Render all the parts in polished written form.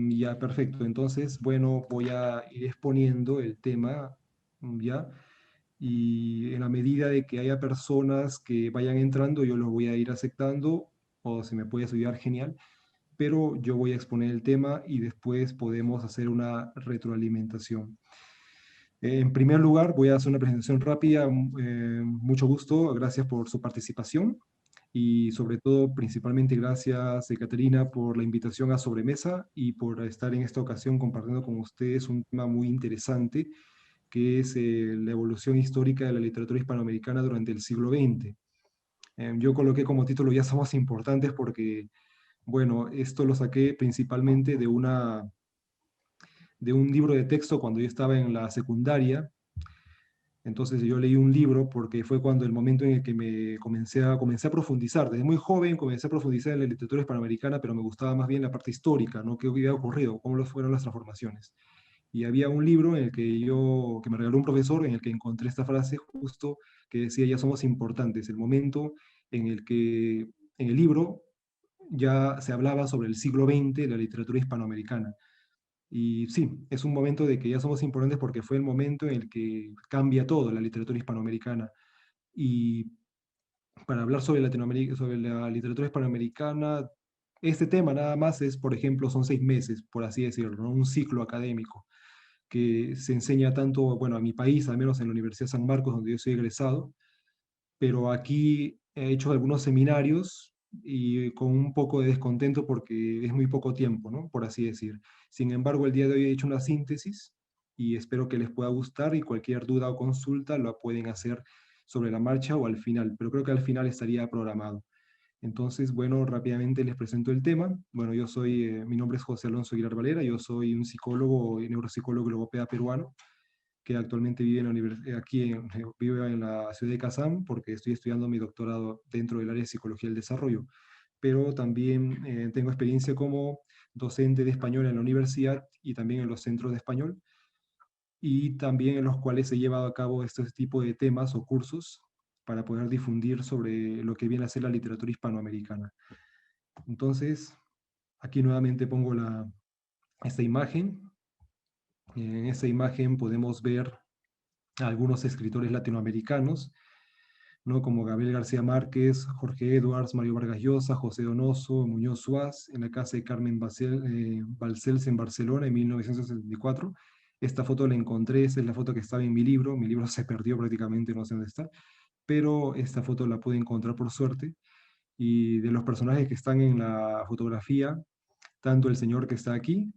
Ya, perfecto. Entonces, bueno, voy a ir exponiendo el tema, ya, y en la medida de que haya personas que vayan entrando, yo los voy a ir aceptando, o si me puedes ayudar, genial, pero yo voy a exponer el tema y después podemos hacer una retroalimentación. En primer lugar, voy a hacer una presentación rápida. Mucho gusto, gracias por su participación y sobre todo, principalmente gracias, Caterina, por la invitación a Sobremesa y por estar en esta ocasión compartiendo con ustedes un tema muy interesante que es la evolución histórica de la literatura hispanoamericana durante el siglo XX. Yo coloqué como título Ya somos importantes porque, bueno, esto lo saqué principalmente de un libro de texto cuando yo estaba en la secundaria. Entonces yo leí un libro porque fue cuando el momento en el que comencé a profundizar. Desde muy joven comencé a profundizar en la literatura hispanoamericana, pero me gustaba más bien la parte histórica, ¿no? ¿Qué había ocurrido? ¿Cómo fueron las transformaciones? Y había un libro en el que me regaló un profesor, en el que encontré esta frase justo que decía, ya somos importantes. El momento en el que en el libro ya se hablaba sobre el siglo XX de la literatura hispanoamericana. Y sí, es un momento de que ya somos importantes porque fue el momento en el que cambia todo la literatura hispanoamericana. Y para hablar sobre Latinoamérica, sobre la literatura hispanoamericana, este tema nada más es, por ejemplo, son 6 meses, por así decirlo, ¿no? Un ciclo académico que se enseña tanto, bueno, a mi país, al menos en la Universidad San Marcos, donde yo soy egresado, pero aquí he hecho algunos seminarios y con un poco de descontento porque es muy poco tiempo, ¿no? Por así decir. Sin embargo, el día de hoy he hecho una síntesis y espero que les pueda gustar y cualquier duda o consulta la pueden hacer sobre la marcha o al final, pero creo que al final estaría programado. Entonces, bueno, rápidamente les presento el tema. Bueno, mi nombre es José Alonso Aguilar Valera, yo soy un psicólogo y neuropsicólogo y logopeda peruano que actualmente vive vive en la ciudad de Kazán porque estoy estudiando mi doctorado dentro del área de psicología del desarrollo, pero también tengo experiencia como docente de español en la universidad y también en los centros de español y también en los cuales he llevado a cabo este tipo de temas o cursos para poder difundir sobre lo que viene a ser la literatura hispanoamericana. Entonces, aquí nuevamente pongo esta imagen. En esta imagen podemos ver a algunos escritores latinoamericanos, ¿no? Como Gabriel García Márquez, Jorge Edwards, Mario Vargas Llosa, José Donoso, Muñoz Suaz, en la casa de Carmen Balcells en Barcelona en 1964. Esta foto la encontré, esa es la foto que estaba en mi libro se perdió prácticamente, no sé dónde está, pero esta foto la pude encontrar por suerte. Y de los personajes que están en la fotografía, tanto el señor que está aquí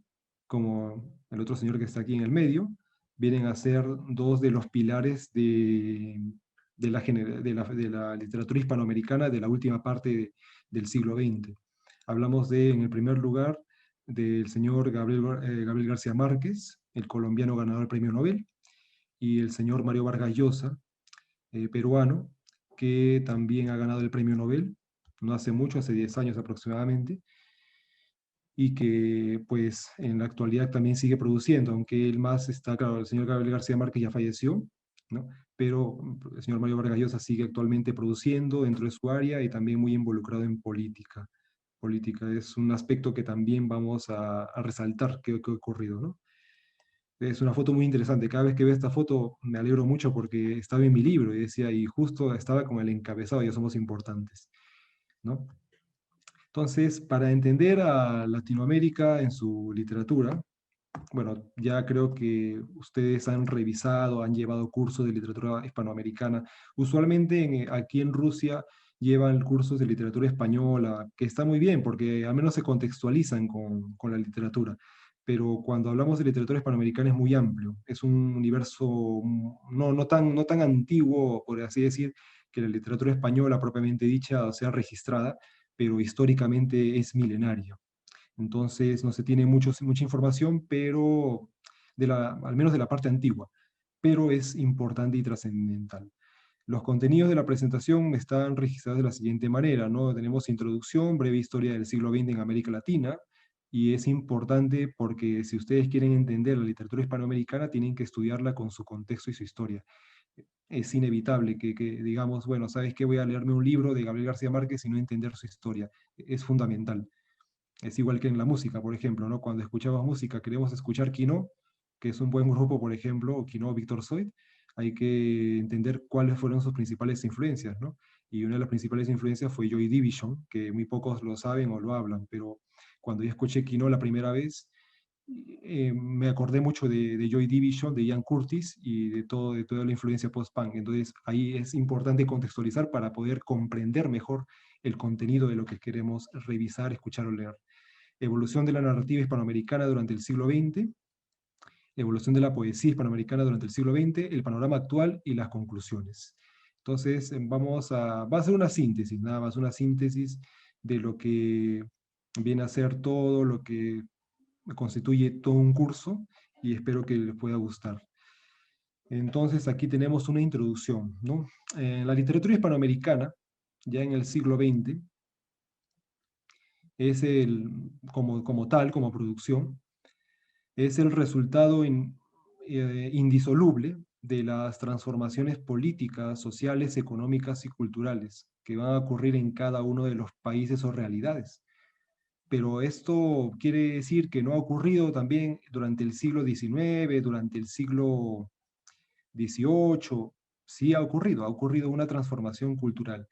como el otro señor que está aquí en el medio, vienen a ser dos de los pilares de la literatura hispanoamericana de la última parte del siglo XX. Hablamos en el primer lugar, del señor Gabriel García Márquez, el colombiano ganador del premio Nobel, y el señor Mario Vargas Llosa, peruano, que también ha ganado el premio Nobel, no hace mucho, hace 10 años aproximadamente, y que pues en la actualidad también sigue produciendo, aunque el más está, claro, el señor Gabriel García Márquez ya falleció, ¿no? Pero el señor Mario Vargas Llosa sigue actualmente produciendo dentro de su área y también muy involucrado en política. Política es un aspecto que también vamos a resaltar que ha ocurrido, ¿no? Es una foto muy interesante. Cada vez que veo esta foto me alegro mucho porque estaba en mi libro y decía, y justo estaba con el encabezado, ya somos importantes, ¿no? Entonces, para entender a Latinoamérica en su literatura, bueno, ya creo que ustedes han revisado, han llevado cursos de literatura hispanoamericana. Usualmente aquí en Rusia llevan cursos de literatura española, que está muy bien porque al menos se contextualizan con la literatura. Pero cuando hablamos de literatura hispanoamericana es muy amplio. Es un universo no tan antiguo, por así decir, que la literatura española propiamente dicha sea registrada, pero históricamente es milenario. Entonces no se tiene mucha información, pero al menos de la parte antigua, pero es importante y trascendental. Los contenidos de la presentación están registrados de la siguiente manera, ¿no? Tenemos introducción, breve historia del siglo XX en América Latina, y es importante porque si ustedes quieren entender la literatura hispanoamericana, tienen que estudiarla con su contexto y su historia. Es inevitable que digamos, bueno, ¿sabes qué? Voy a leerme un libro de Gabriel García Márquez y no entender su historia. Es fundamental. Es igual que en la música, por ejemplo, ¿no? Cuando escuchamos música, queremos escuchar Quino, que es un buen grupo, por ejemplo, o Quino, Víctor Zoid, hay que entender cuáles fueron sus principales influencias, ¿no? Y una de las principales influencias fue Joy Division, que muy pocos lo saben o lo hablan, pero cuando yo escuché Quino la primera vez, me acordé mucho de Joy Division, de Ian Curtis y de toda la influencia post-punk. Entonces ahí es importante contextualizar para poder comprender mejor el contenido de lo que queremos revisar, escuchar o leer. Evolución de la narrativa hispanoamericana durante el siglo XX, evolución de la poesía hispanoamericana durante el siglo XX, el panorama actual y las conclusiones. Entonces, va a ser una síntesis, nada más una síntesis de lo que viene a ser todo lo que constituye todo un curso y espero que les pueda gustar. Entonces, aquí tenemos una introducción, ¿no? La literatura hispanoamericana, ya en el siglo XX, es como tal, como producción, es el resultado indisoluble de las transformaciones políticas, sociales, económicas y culturales que van a ocurrir en cada uno de los países o realidades. Pero esto quiere decir que no ha ocurrido también durante el siglo XIX, durante el siglo XVIII. Sí ha ocurrido una transformación cultural.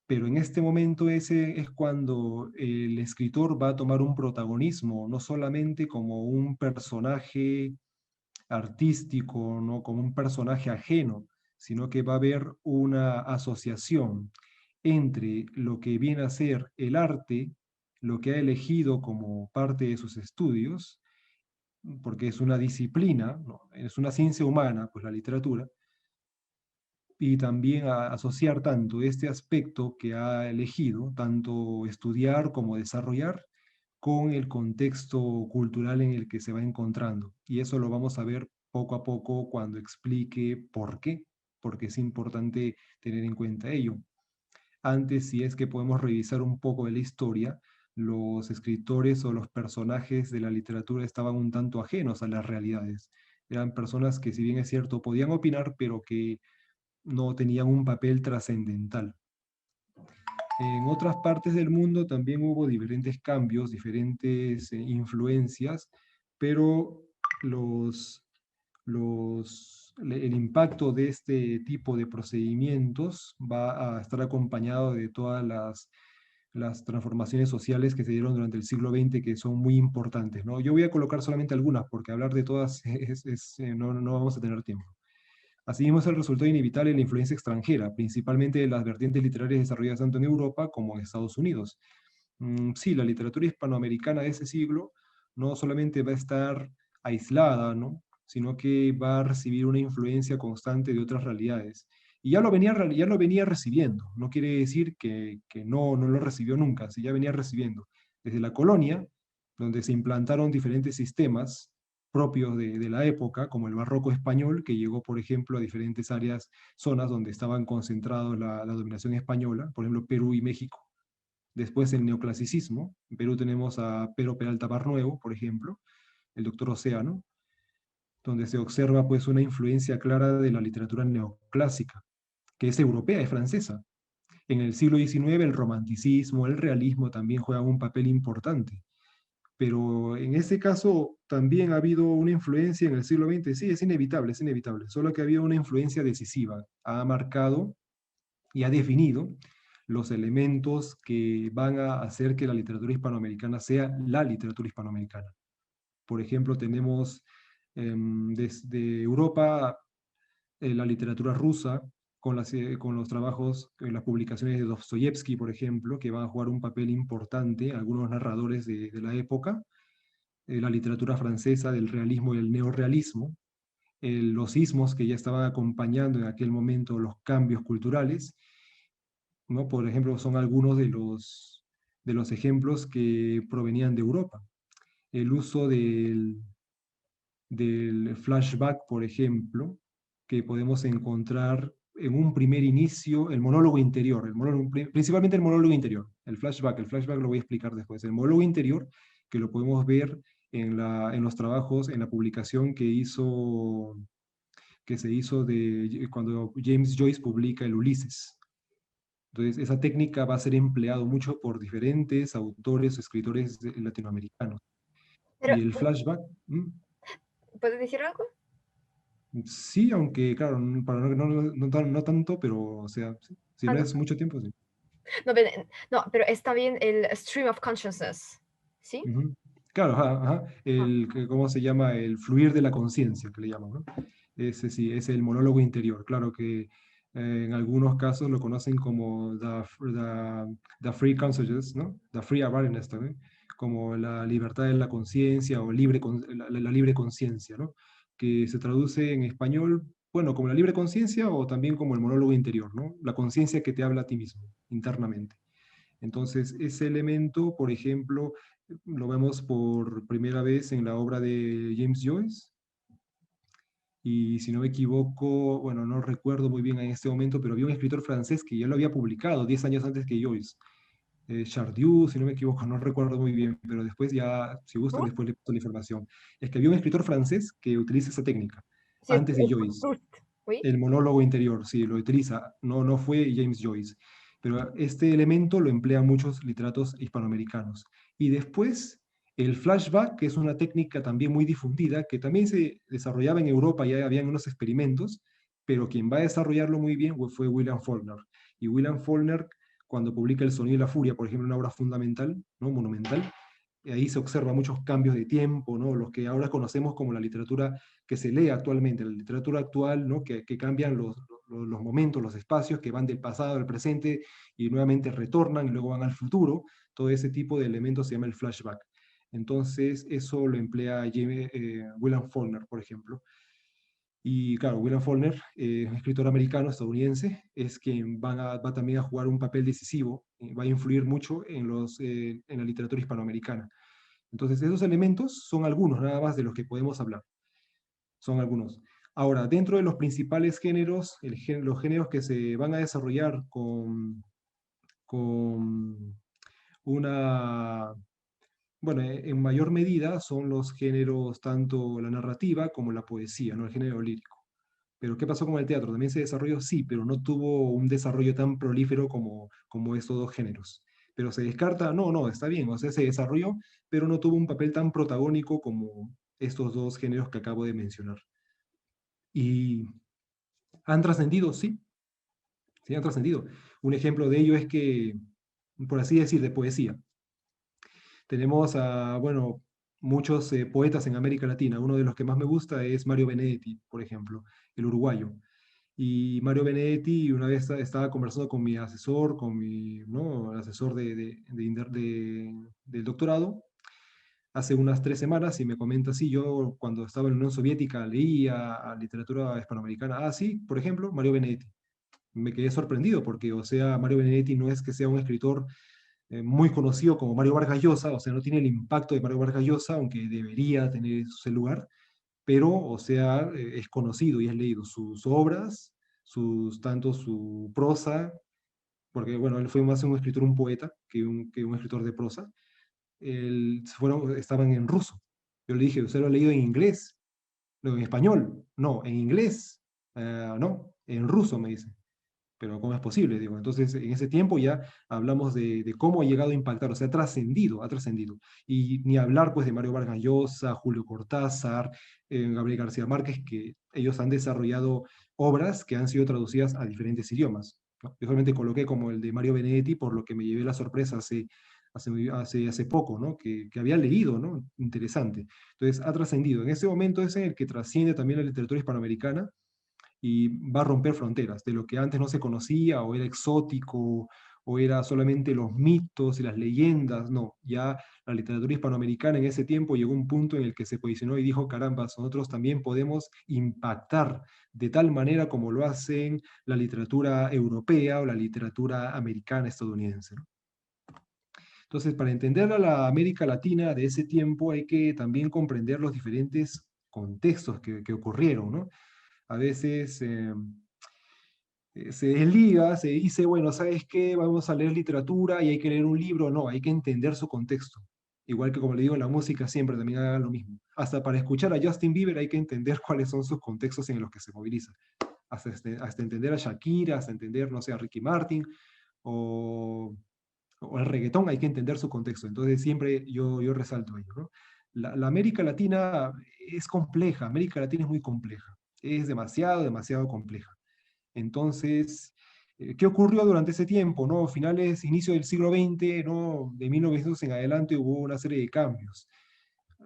Pero en este momento ese es cuando el escritor va a tomar un protagonismo, no solamente como un personaje artístico, no como un personaje ajeno, sino que va a haber una asociación entre lo que viene a ser el arte, lo que ha elegido como parte de sus estudios, porque es una disciplina, ¿no? Es una ciencia humana, pues la literatura, y también a asociar tanto este aspecto que ha elegido, tanto estudiar como desarrollar, con el contexto cultural en el que se va encontrando. Y eso lo vamos a ver poco a poco cuando explique por qué, porque es importante tener en cuenta ello. Antes, si es que podemos revisar un poco de la historia, los escritores o los personajes de la literatura estaban un tanto ajenos a las realidades. Eran personas que, si bien es cierto, podían opinar, pero que no tenían un papel trascendental. En otras partes del mundo también hubo diferentes cambios, diferentes influencias, pero el impacto de este tipo de procedimientos va a estar acompañado de todas las transformaciones sociales que se dieron durante el siglo XX, que son muy importantes, ¿no? Yo voy a colocar solamente algunas, porque hablar de todas no vamos a tener tiempo. Asimismo, es el resultado inevitable de la influencia extranjera, principalmente de las vertientes literarias desarrolladas tanto en Europa como en Estados Unidos. Sí, la literatura hispanoamericana de ese siglo no solamente va a estar aislada, ¿no? Sino que va a recibir una influencia constante de otras realidades. Y ya lo venía recibiendo, no quiere decir que no lo recibió nunca, sí, ya venía recibiendo. Desde la colonia, donde se implantaron diferentes sistemas propios de la época, como el barroco español, que llegó, por ejemplo, a diferentes áreas, zonas donde estaban concentrados la dominación española, por ejemplo, Perú y México. Después el neoclasicismo. En Perú tenemos a Pero Peralta Barnuevo, por ejemplo, el Doctor Océano, donde se observa pues una influencia clara de la literatura neoclásica, que es europea, es francesa. En el siglo XIX el romanticismo, el realismo también juegan un papel importante. Pero en ese caso también ha habido una influencia en el siglo XX, sí, es inevitable, solo que ha habido una influencia decisiva, ha marcado y ha definido los elementos que van a hacer que la literatura hispanoamericana sea la literatura hispanoamericana. Por ejemplo, tenemos desde Europa la literatura rusa, con los trabajos, las publicaciones de Dostoyevsky, por ejemplo, que van a jugar un papel importante, algunos narradores de la época, la literatura francesa del realismo y el neorrealismo, los ismos que ya estaban acompañando en aquel momento los cambios culturales, ¿no? Por ejemplo, son algunos de los ejemplos que provenían de Europa. El uso del flashback, por ejemplo, que podemos encontrar en un primer inicio, el monólogo interior, principalmente el monólogo interior, el flashback lo voy a explicar después, el monólogo interior, que lo podemos ver en los trabajos, en la publicación que se hizo cuando James Joyce publica el Ulises. Entonces, esa técnica va a ser empleado mucho por diferentes autores o escritores latinoamericanos. Pero, Y el flashback, ¿puedes decir algo? sí, aunque claro, para no tanto, pero o sea, sí, si Ah, no no. es mucho tiempo, sí. No, no, pero está bien el stream of consciousness. ¿Sí? Ujú. Claro, ajá, ajá. Ah, ¿Cómo se llama? El fluir de la conciencia, que le llaman, ¿no? Ese sí, es el monólogo interior. Claro que en algunos casos lo conocen como the free consciousness, ¿no? The free awareness también, como la libertad de la conciencia o la libre conciencia, ¿no? Que se traduce en español, bueno, como la libre conciencia o también como el monólogo interior, ¿no? La conciencia que te habla a ti mismo, internamente. Entonces, ese elemento, por ejemplo, lo vemos por primera vez en la obra de James Joyce, y si no me equivoco, bueno, no recuerdo muy bien en este momento, pero había un escritor francés que ya lo había publicado 10 años antes que Joyce, Chardieu, si no me equivoco, no recuerdo muy bien, pero después ya, si gustan, ¿cómo? después le paso la información. Es que había un escritor francés que utiliza esa técnica Sí, antes de Joyce. Proust. ¿Oui? El monólogo interior, sí, lo utiliza, no fue James Joyce, pero este elemento lo emplean muchos literatos hispanoamericanos. Y después el flashback, que es una técnica también muy difundida, que también se desarrollaba en Europa, ya habían unos experimentos, pero quien va a desarrollarlo muy bien fue William Faulkner. Y William Faulkner, cuando publica El sonido y la furia, por ejemplo, una obra fundamental, ¿no? Monumental, ahí se observa muchos cambios de tiempo, ¿no? Los que ahora conocemos como la literatura que se lee actualmente, la literatura actual, ¿no? Que cambian los momentos, los espacios, que van del pasado al presente y nuevamente retornan y luego van al futuro. Todo ese tipo de elementos se llama el flashback. Entonces, eso lo emplea William Faulkner, por ejemplo. Y claro, William Faulkner, un escritor americano, estadounidense, es quien va también a jugar un papel decisivo, va a influir mucho en la literatura hispanoamericana. Entonces, esos elementos son algunos nada más de los que podemos hablar. Son algunos. Ahora, dentro de los principales géneros, los géneros que se van a desarrollar con una, bueno, en mayor medida son los géneros tanto la narrativa como la poesía, ¿no? El género lírico. Pero ¿qué pasó con el teatro? También se desarrolló, sí, pero no tuvo un desarrollo tan prolífero como estos dos géneros. Pero se descarta, no, está bien, o sea, se desarrolló, pero no tuvo un papel tan protagónico como estos dos géneros que acabo de mencionar. Y han trascendido, sí, sí han trascendido. Un ejemplo de ello es que, por así decir, de poesía. Tenemos a, bueno, muchos poetas en América Latina. Uno de los que más me gusta es Mario Benedetti, por ejemplo, el uruguayo. Y Mario Benedetti, una vez estaba conversando con mi asesor, ¿no? El asesor del doctorado, hace unas 3 semanas, y me comenta, sí, yo cuando estaba en la Unión Soviética leía a literatura hispanoamericana. Ah, sí, por ejemplo, Mario Benedetti. Me quedé sorprendido porque, o sea, Mario Benedetti no es que sea un escritor muy conocido como Mario Vargas Llosa, o sea, no tiene el impacto de Mario Vargas Llosa, aunque debería tener ese lugar, pero, o sea, es conocido y es leído sus obras, tanto su prosa, porque, bueno, él fue más un escritor, un poeta, que un escritor de prosa. Estaban en ruso. Yo le dije, ¿usted lo ha leído en inglés? No, en español. No, en inglés. No, en ruso, me dice. Pero ¿cómo es posible? Digo, entonces, en ese tiempo ya hablamos de cómo ha llegado a impactar, o sea, ha trascendido, ha trascendido. Y ni hablar, pues, de Mario Vargas Llosa, Julio Cortázar, Gabriel García Márquez, que ellos han desarrollado obras que han sido traducidas a diferentes idiomas, ¿no? Yo solamente coloqué como el de Mario Benedetti, por lo que me llevé la sorpresa hace poco, ¿no? Que había leído, ¿no? Interesante. Entonces, ha trascendido. En ese momento es en el que trasciende también la literatura hispanoamericana y va a romper fronteras de lo que antes no se conocía o era exótico o era solamente los mitos y las leyendas. No, ya la literatura hispanoamericana en ese tiempo llegó a un punto en el que se posicionó y dijo, caramba, nosotros también podemos impactar de tal manera como lo hacen la literatura europea o la literatura americana estadounidense, ¿no? Entonces, para entender a la América Latina de ese tiempo hay que también comprender los diferentes contextos que ocurrieron, ¿no? A veces se desliga, se dice, bueno, ¿sabes qué? Vamos a leer literatura y hay que leer un libro. No, hay que entender su contexto. Igual que como le digo, la música siempre también haga lo mismo. Hasta para escuchar a Justin Bieber hay que entender cuáles son sus contextos en los que se moviliza. Hasta entender a Shakira, hasta entender, no sé, a Ricky Martin, o, o el reggaetón, hay que entender su contexto. Entonces siempre yo resalto ello, ¿no? La América Latina es compleja, América Latina es muy compleja, es demasiado, demasiado compleja. Entonces, ¿qué ocurrió durante ese tiempo? ¿No? Finales, inicio del siglo XX, ¿no? De 1900 en adelante hubo una serie de cambios.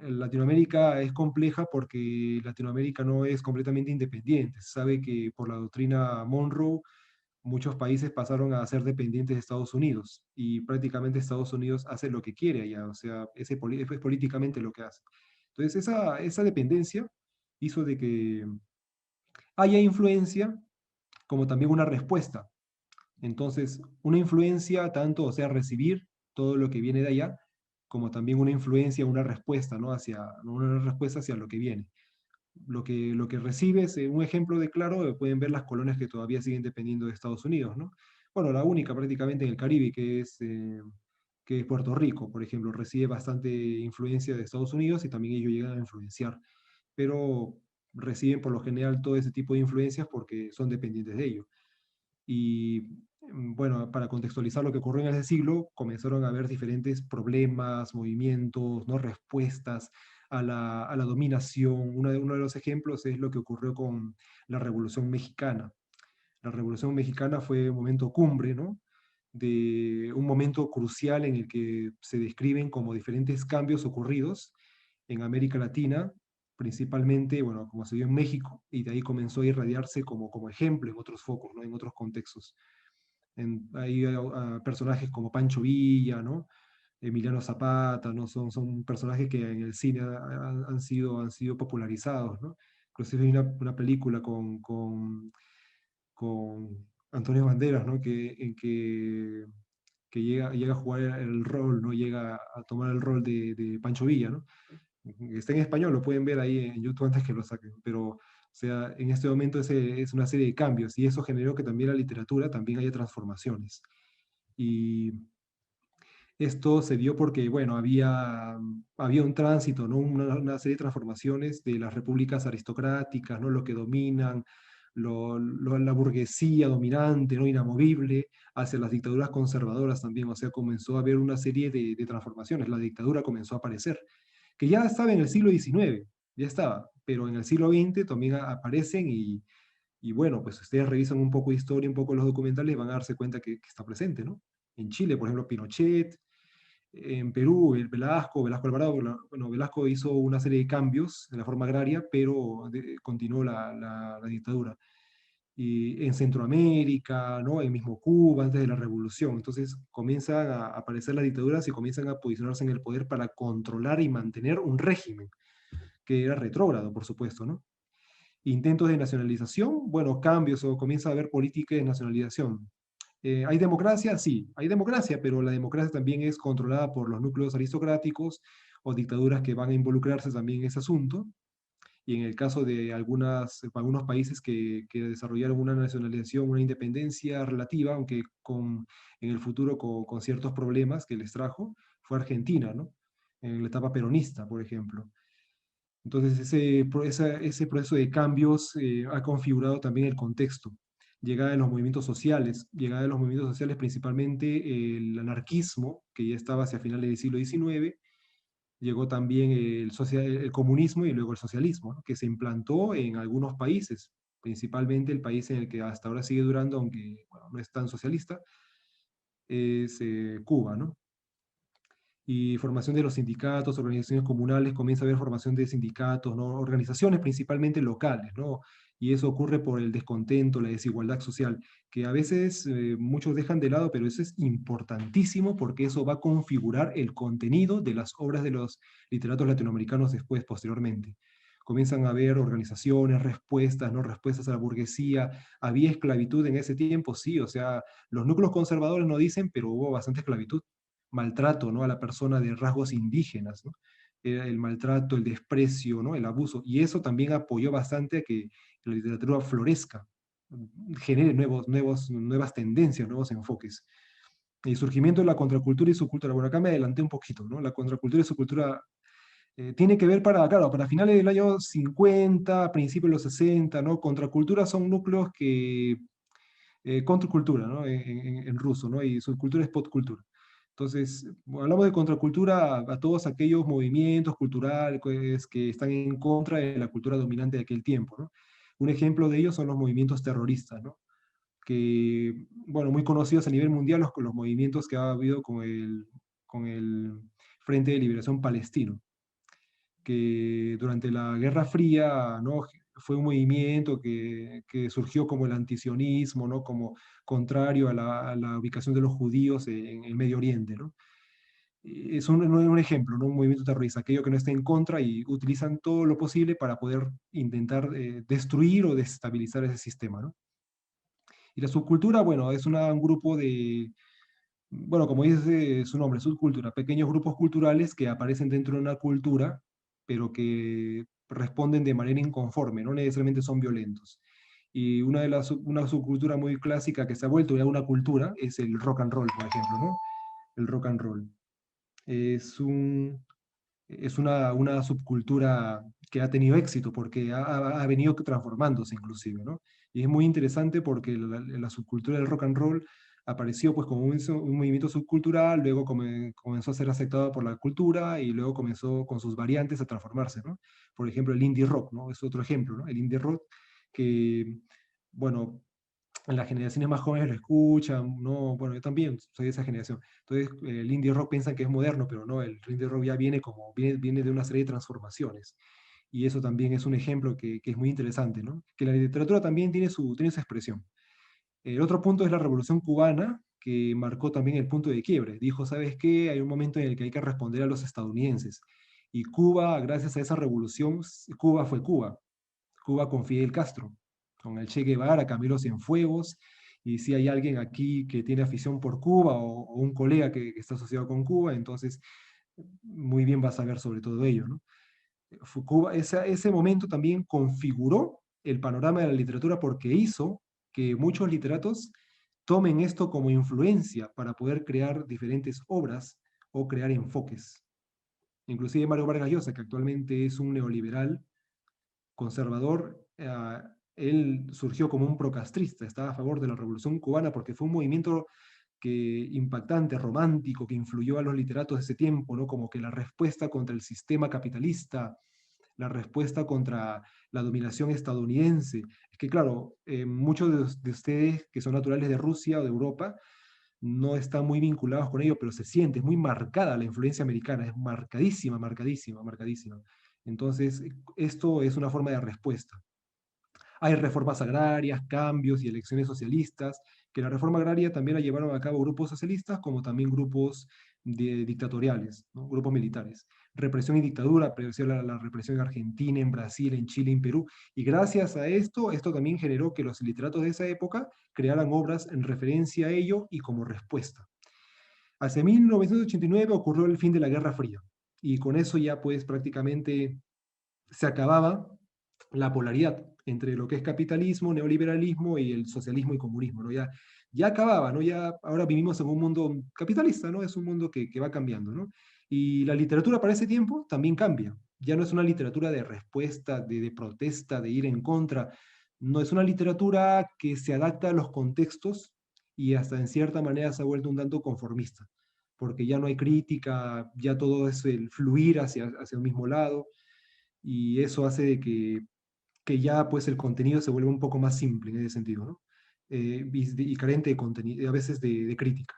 Latinoamérica es compleja porque Latinoamérica no es completamente independiente. Se sabe que por la doctrina Monroe, muchos países pasaron a ser dependientes de Estados Unidos y prácticamente Estados Unidos hace lo que quiere allá, o sea, es políticamente lo que hace. Entonces, esa dependencia hizo de que haya influencia como también una respuesta. Entonces, una influencia tanto, o sea, recibir todo lo que viene de allá, como también una influencia, una respuesta, ¿no? Una respuesta hacia lo que viene. Lo que recibes, un ejemplo de claro, pueden ver las colonias que todavía siguen dependiendo de Estados Unidos, ¿no? Bueno, la única prácticamente en el Caribe, que es Puerto Rico, por ejemplo, recibe bastante influencia de Estados Unidos y también ellos llegan a influenciar, pero reciben por lo general todo ese tipo de influencias porque son dependientes de ello. Y bueno, para contextualizar lo que ocurrió en ese siglo, comenzaron a haber diferentes problemas, movimientos, ¿no? Respuestas a la dominación. Uno de los ejemplos es lo que ocurrió con la Revolución Mexicana. La Revolución Mexicana fue un momento cumbre, ¿no? De un momento crucial en el que se describen como diferentes cambios ocurridos en América Latina, principalmente, bueno, como se dio en México, y de ahí comenzó a irradiarse como ejemplo en otros focos, ¿no? En otros contextos. Hay personajes como Pancho Villa, ¿no? Emiliano Zapata, ¿no? Son personajes que en el cine han sido popularizados, ¿no? Inclusive hay una película con Antonio Banderas, ¿no? Que llega a jugar el rol, ¿no? Llega a tomar el rol de Pancho Villa, ¿no? Está en español, lo pueden ver ahí en YouTube antes que lo saquen, pero, o sea, en este momento es una serie de cambios y eso generó que también la literatura también haya transformaciones. Y esto se dio porque, bueno, había un tránsito, ¿no? Una serie de transformaciones de las repúblicas aristocráticas, ¿no? Lo que dominan, la burguesía dominante, ¿no? Inamovible, hacia las dictaduras conservadoras también. O sea, comenzó a haber una serie de transformaciones. La dictadura comenzó a aparecer, que ya estaba en el siglo XIX, ya estaba, pero en el siglo XX también aparecen y bueno, pues ustedes revisan un poco de historia, un poco los documentales, van a darse cuenta que está presente, ¿no? En Chile, por ejemplo, Pinochet, en Perú, el Velasco Alvarado, bueno, Velasco hizo una serie de cambios en la forma agraria, pero continuó la dictadura. Y en Centroamérica, ¿no? En mismo Cuba, antes de la revolución. Entonces comienzan a aparecer las dictaduras y comienzan a posicionarse en el poder para controlar y mantener un régimen que era retrógrado, por supuesto, ¿no? Intentos de nacionalización, bueno, cambios o comienza a haber política de nacionalización. ¿Hay democracia? Sí, hay democracia, pero la democracia también es controlada por los núcleos aristocráticos o dictaduras que van a involucrarse también en ese asunto. Y en el caso de algunos países que desarrollaron una nacionalización, una independencia relativa, aunque en el futuro con ciertos problemas que les trajo, fue Argentina, ¿no? En la etapa peronista, por ejemplo. Entonces, ese proceso de cambios ha configurado también el contexto. Llegada de los movimientos sociales principalmente el anarquismo, que ya estaba hacia finales del siglo XIX, llegó también el comunismo y luego el socialismo, ¿no? Que se implantó en algunos países, principalmente el país en el que hasta ahora sigue durando, aunque bueno, no es tan socialista, es Cuba, ¿no? Y formación de los sindicatos, organizaciones comunales, comienza a haber formación de sindicatos, ¿no? Organizaciones principalmente locales, ¿no? Y eso ocurre por el descontento, la desigualdad social, que a veces muchos dejan de lado, pero eso es importantísimo porque eso va a configurar el contenido de las obras de los literatos latinoamericanos después, posteriormente. Comienzan a haber organizaciones, respuestas, ¿no? Respuestas a la burguesía. ¿Había esclavitud en ese tiempo? Sí, o sea, los núcleos conservadores no dicen, pero hubo bastante esclavitud, maltrato, ¿no? A la persona de rasgos indígenas, ¿no? El maltrato, el desprecio, ¿no? El abuso. Y eso también apoyó bastante a que la literatura florezca, genere nuevas tendencias, nuevos enfoques. El surgimiento de la contracultura y su cultura. Bueno, acá me adelanté un poquito, ¿no? La contracultura y su cultura tiene que ver claro, para finales del año 50, principios de los 60, ¿no? Contracultura son núcleos que contracultura, ¿no? En ruso, ¿no? Y subcultura es podcultura. Entonces, hablamos de contracultura a todos aquellos movimientos culturales pues, que están en contra de la cultura dominante de aquel tiempo, ¿no? Un ejemplo de ellos son los movimientos terroristas, ¿no? Que, bueno, muy conocidos a nivel mundial, los movimientos que ha habido con el Frente de Liberación Palestino, que durante la Guerra Fría, ¿no? Fue un movimiento que surgió como el antisionismo, ¿no? Como contrario a la ubicación de los judíos en el Medio Oriente, ¿no? Es un ejemplo, ¿no? Un movimiento terrorista, aquello que no está en contra y utilizan todo lo posible para poder intentar destruir o desestabilizar ese sistema, ¿no? Y la subcultura, bueno, es un grupo de, bueno, como dice su nombre, subcultura, pequeños grupos culturales que aparecen dentro de una cultura, pero que responden de manera inconforme, no necesariamente son violentos. Y una subcultura muy clásica que se ha vuelto ya una cultura es el rock and roll, por ejemplo, ¿no? El rock and roll. Es una subcultura que ha tenido éxito porque ha venido transformándose inclusive, ¿no? Y es muy interesante porque la subcultura del rock and roll apareció pues como un movimiento subcultural, luego comenzó a ser aceptado por la cultura y luego comenzó con sus variantes a transformarse, ¿no? Por ejemplo, el indie rock, ¿no? Es otro ejemplo, ¿no? El indie rock que, bueno, las generaciones más jóvenes lo escuchan, ¿no? Bueno, yo también soy de esa generación. Entonces, el indie rock piensan que es moderno, pero no, el indie rock ya viene de una serie de transformaciones. Y eso también es un ejemplo que es muy interesante, ¿no? Que la literatura también tiene su expresión. El otro punto es la Revolución Cubana, que marcó también el punto de quiebre. Dijo, ¿sabes qué? Hay un momento en el que hay que responder a los estadounidenses. Y Cuba, gracias a esa revolución, Cuba fue Cuba. Cuba con Fidel Castro, con el Che Guevara, Camilo Cienfuegos, y si hay alguien aquí que tiene afición por Cuba o un colega que está asociado con Cuba, entonces muy bien va a saber sobre todo ello, ¿no? Cuba, ese momento también configuró el panorama de la literatura porque hizo que muchos literatos tomen esto como influencia para poder crear diferentes obras o crear enfoques. Inclusive Mario Vargas Llosa, que actualmente es un neoliberal conservador, él surgió como un procastrista, estaba a favor de la Revolución Cubana porque fue un movimiento impactante, romántico, que influyó a los literatos de ese tiempo, ¿no? Como que la respuesta contra el sistema capitalista, la respuesta contra la dominación estadounidense. Es que, claro, muchos de ustedes que son naturales de Rusia o de Europa no están muy vinculados con ello, pero se siente, es muy marcada la influencia americana, es marcadísima, marcadísima, marcadísima. Entonces, esto es una forma de respuesta. Hay reformas agrarias, cambios y elecciones socialistas, que la reforma agraria también la llevaron a cabo grupos socialistas como también grupos dictatoriales, ¿no? Grupos militares. Represión y dictadura, apareció la represión en Argentina, en Brasil, en Chile, en Perú, y gracias a esto también generó que los literatos de esa época crearan obras en referencia a ello y como respuesta. Hacia 1989 ocurrió el fin de la Guerra Fría, y con eso ya pues prácticamente se acababa la polaridad entre lo que es capitalismo, neoliberalismo y el socialismo y comunismo, ¿no? Ya acababa, ¿no? Ya ahora vivimos en un mundo capitalista, ¿no? Es un mundo que va cambiando, ¿no? Y la literatura para ese tiempo también cambia. Ya no es una literatura de respuesta, de protesta, de ir en contra. No es una literatura que se adapta a los contextos y hasta en cierta manera se ha vuelto un tanto conformista, porque ya no hay crítica, ya todo es el fluir hacia un mismo lado y eso hace de que ya pues el contenido se vuelva un poco más simple en ese sentido, ¿no? Y carente de contenido, a veces de crítica.